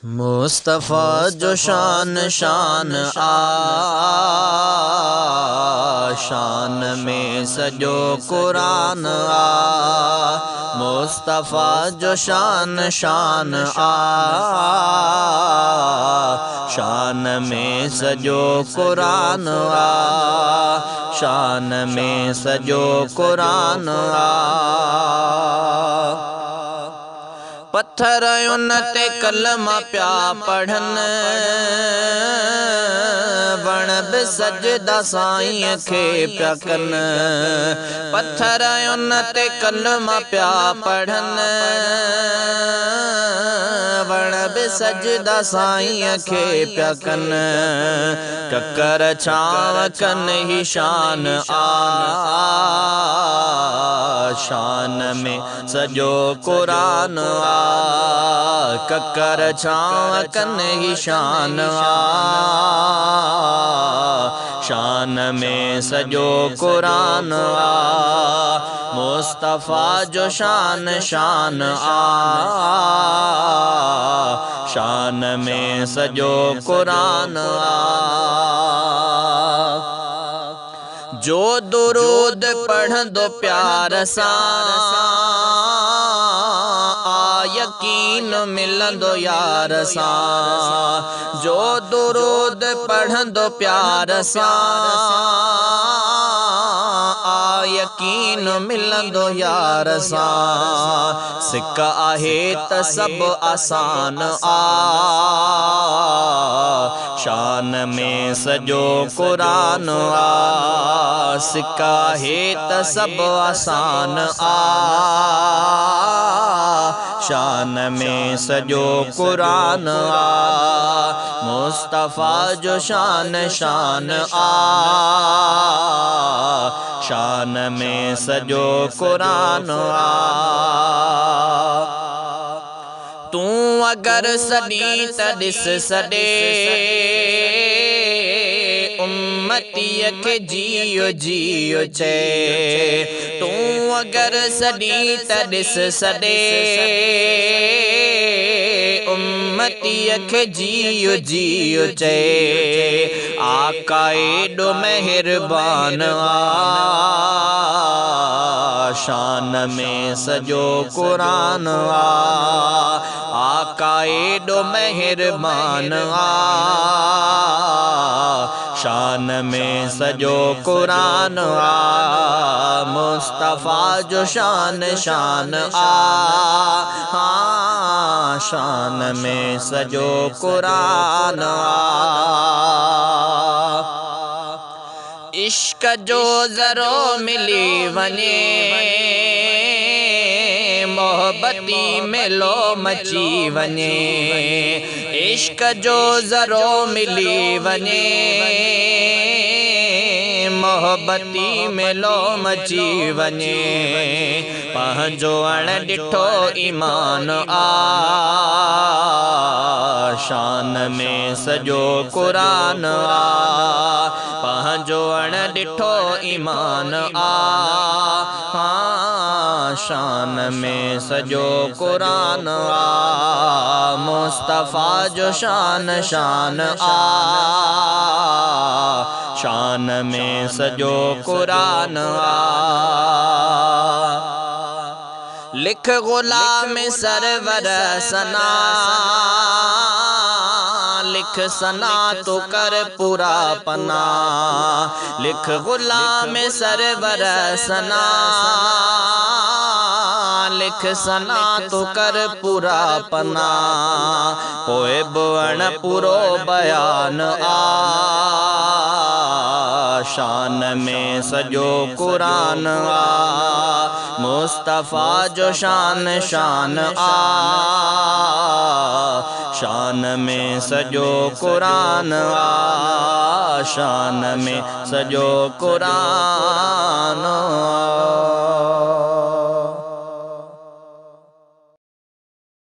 मुस्तफ़ा जो शान शान शान में सजो कुरान मुस्तफ़ा जो शान शान शान में सजो कुरान शान में सजो कुरान पत्थर उन ते कलमा प्या पढ़न वण बि सजदा साईं खे प्या कन पत्थर उन ते कलमा प्या पढ़न वण बि सजदा साईं खे प्या कन ककर छाव कन ही शान शान में सजो कुरान ककर छाव कन ही शान शान में सजो कुरान मुस्तफ़ा जो शान शान शान में सजो कुरान जो दुरूद पढ़ंदो प्यार सां यकीन मिलंदो यार सां जो दुरूद पढ़ंदो प्यार सां यकीन मिलंदो यार सां सिक आहे त सब आसान शान में सजो कुरान सिक आहे त सब आसान शान में सजो कुरान मुस्तफ़ा जो शान शान शान में सजो कुरान तू अगर सदी त ॾिस सॾे उम्मतीअ खे जियो जियो चए तू अगर सदी त ॾिस सॾे उम्मतीअ खे जियो जियो चए आका एॾो मेहरबान शान में सजो कुरान आका एॾो मेहरबान शान में सजो कुरान मुस्तफ़ा जो शान शान शान में सजो कुरान इश्क जो ज़रो मिली वञे मोहब्बती मेलो मची वञे इश्क जो ज़रो मिली वञे मोहब्बती मेलो मची वञे पंहिंजो अण ॾिठो ईमान शान में सजो कुरान पंहिंजो अण ॾिठो ईमान शान में सजो कुरान मुस्तफ़ा जो शान शान शान में सजो कुरान लिख गुलाम सरवर सना लिख सना तो कर पूरा पना लिख गुलाम सरवर सना लिख सना तो कर पूरा पना पोए बण पूरो बयान शान में सजो कुरान मुस्तफ़ा जो शान शान शान में सजो कुरान शान में सजो कुरान